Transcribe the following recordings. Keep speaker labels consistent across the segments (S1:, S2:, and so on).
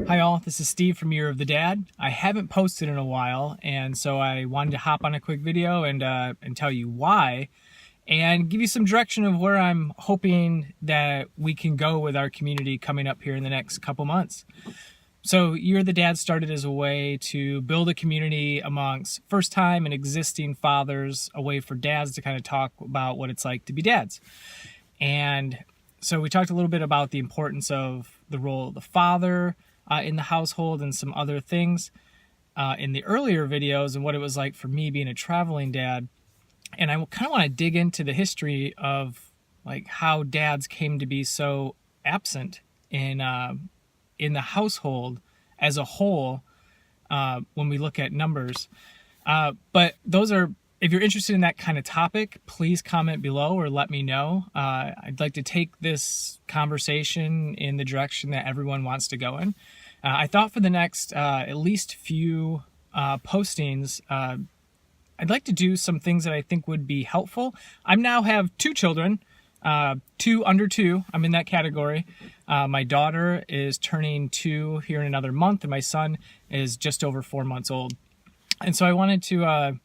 S1: Hi all, this is Steve from Year of the Dad. I haven't posted in a while, and so I wanted to hop on a quick video and tell you why, and give you some direction of where I'm hoping that we can go with our community coming up here in the next couple months. So Year of the Dad started as a way to build a community amongst first-time and existing fathers, a way for dads to kind of talk about what it's like to be dads. And so we talked a little bit about the importance of the role of the father in the household and some other things in the earlier videos and what it was like for me being a traveling dad. And I kind of want to dig into the history of like how dads came to be so absent in the household as a whole when we look at numbers. But those are, if you're interested in that kind of topic, please comment below or let me know. I'd like to take this conversation in the direction that everyone wants to go in. I thought for the next at least few postings, I'd like to do some things that I think would be helpful. I now have two children, two under two. I'm in that category. My daughter is turning 2 here in another month, and my son is just over 4 months old. And so I wanted to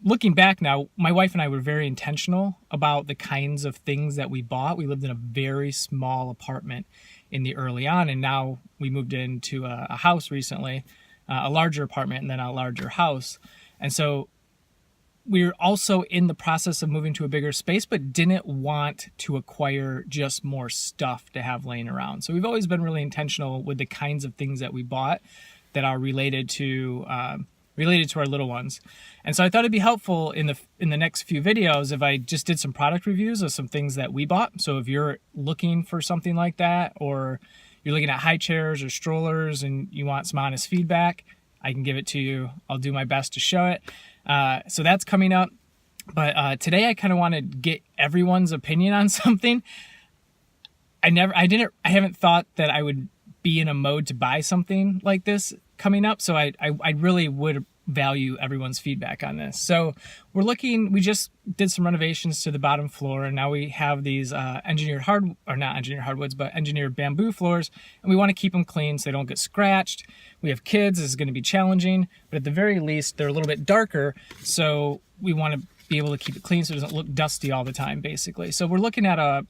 S1: looking back now, my wife and I were very intentional about the kinds of things that we bought. We lived in a very small apartment in the early on, and now we moved into a house recently, a larger apartment and then a larger house. And so we're also in the process of moving to a bigger space, but didn't want to acquire just more stuff to have laying around. So we've always been really intentional with the kinds of things that we bought that are related to our little ones. And so I thought it'd be helpful in the next few videos if I just did some product reviews of some things that we bought. So if you're looking for something like that, or you're looking at high chairs or strollers and you want some honest feedback, I can give it to you. I'll do my best to show it. So that's coming up. But today I kind of want to get everyone's opinion on something. I haven't thought that I would be in a mode to buy something like this coming up, so I really would value everyone's feedback on this. So we just did some renovations to the bottom floor, and now we have these engineered bamboo floors, and we want to keep them clean so they don't get scratched. We have kids, this is going to be challenging, but at the very least they're a little bit darker, so we want to be able to keep it clean so it doesn't look dusty all the time, basically. So we're looking at a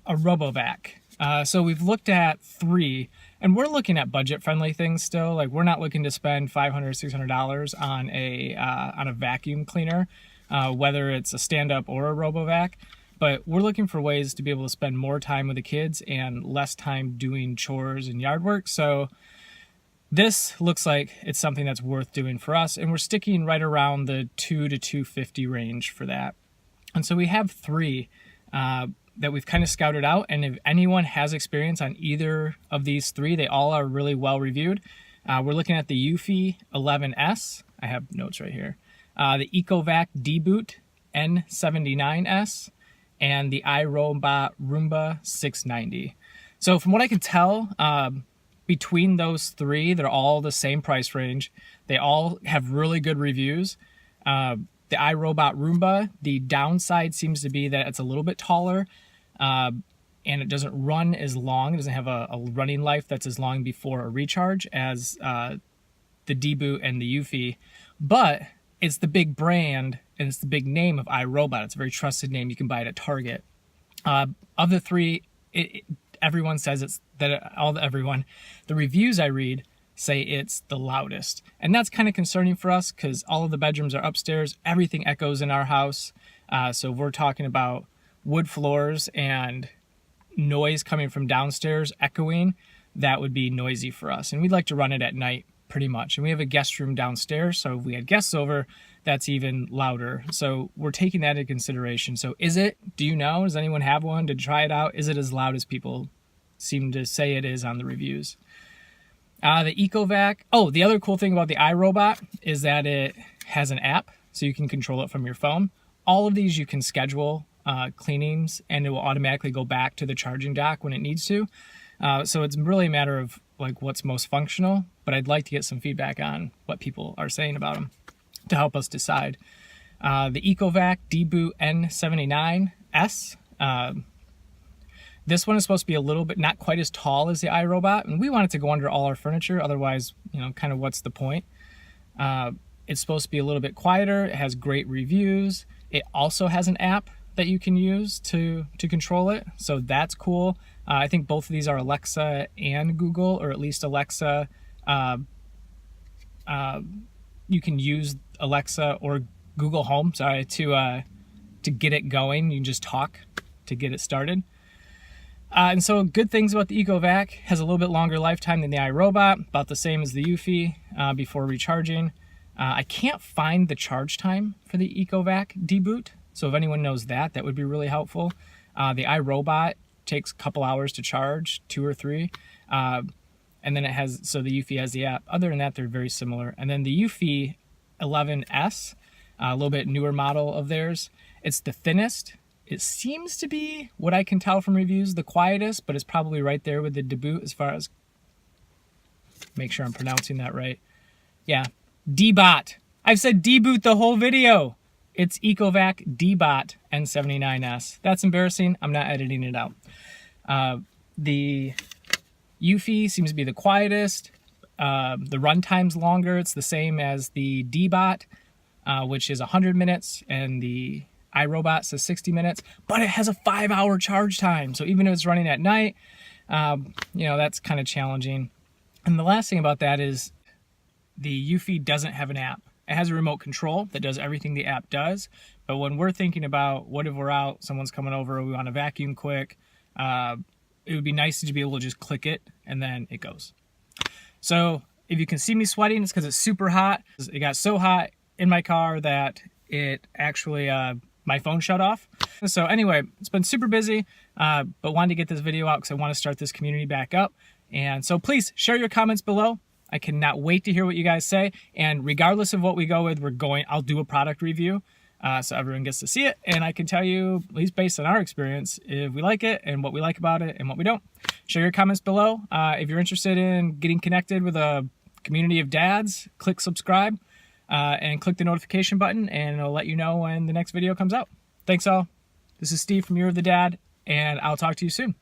S1: Robo Vac. So we've looked at 3, and we're looking at budget-friendly things still. Like, we're not looking to spend $500, $600 on a vacuum cleaner, whether it's a stand-up or a Robo Vac. But we're looking for ways to be able to spend more time with the kids and less time doing chores and yard work. So this looks like it's something that's worth doing for us, and we're sticking right around the $200 to $250 range for that. And so we have 3 that we've kind of scouted out, and if anyone has experience on either of these 3, they all are really well reviewed. We're looking at the Eufy 11S. I have notes right here. The EcoVacs Debboot N79S, and the iRobot Roomba 690. So from what I can tell, between those 3, they're all the same price range. They all have really good reviews. The iRobot Roomba, the downside seems to be that it's a little bit taller, and it doesn't run as long. It doesn't have a running life that's as long before a recharge as the Debboot and the Eufy. But it's the big brand, and it's the big name of iRobot. It's a very trusted name. You can buy it at Target. Of the 3, everyone says the reviews I read say it's the loudest. And that's kind of concerning for us because all of the bedrooms are upstairs. Everything echoes in our house. So we're talking about wood floors and noise coming from downstairs echoing. That would be noisy for us. And we'd like to run it at night pretty much. And we have a guest room downstairs. So if we had guests over, that's even louder. So we're taking that into consideration. So do you know, does anyone have one to try it out? Is it as loud as people seem to say it is on the reviews? The EcoVac. Oh, the other cool thing about the iRobot is that it has an app, so you can control it from your phone. All of these you can schedule cleanings, and it will automatically go back to the charging dock when it needs to. So it's really a matter of like what's most functional, but I'd like to get some feedback on what people are saying about them to help us decide. The EcoVacs Debboot N79S This one is supposed to be a little bit, not quite as tall as the iRobot, and we want it to go under all our furniture. Otherwise, you know, kind of what's the point? It's supposed to be a little bit quieter. It has great reviews. It also has an app that you can use to control it, so that's cool. I think both of these are Alexa and Google, or at least Alexa. You can use Alexa or Google Home, sorry, to get it going. You can just talk to get it started. And so good things about the EcoVac: has a little bit longer lifetime than the iRobot, about the same as the Eufy before recharging. I can't find the charge time for the EcoVac Debboot, so if anyone knows that, that would be really helpful. The iRobot takes a couple hours to charge, 2 or 3. And then it has, so the Eufy has the app. Other than that, they're very similar. And then the Eufy 11S, a little bit newer model of theirs, it's the thinnest. It seems to be, what I can tell from reviews, the quietest, but it's probably right there with the Debboot as far as, make sure I'm pronouncing that right. Yeah, DEEBOT. I've said Debboot the whole video. It's EcoVac DEEBOT N79S. That's embarrassing. I'm not editing it out. The Eufy seems to be the quietest. The runtime's longer. It's the same as the DEEBOT, which is 100 minutes, and the iRobot says 60 minutes, but it has a 5-hour charge time. So even if it's running at night, you know, that's kind of challenging. And the last thing about that is the Eufy doesn't have an app. It has a remote control that does everything the app does. But when we're thinking about what if we're out, someone's coming over, we want to vacuum quick, it would be nice to be able to just click it and then it goes. So if you can see me sweating, it's because it's super hot. It got so hot in my car that it actually, my phone shut off. So anyway, it's been super busy, but wanted to get this video out because I want to start this community back up. And so please share your comments below. I cannot wait to hear what you guys say. And regardless of what we go with, I'll do a product review so everyone gets to see it. And I can tell you, at least based on our experience, if we like it and what we like about it and what we don't. Share your comments below. If you're interested in getting connected with a community of dads, click subscribe and click the notification button, and it'll let you know when the next video comes out. Thanks all. This is Steve from Year of the Dad, and I'll talk to you soon.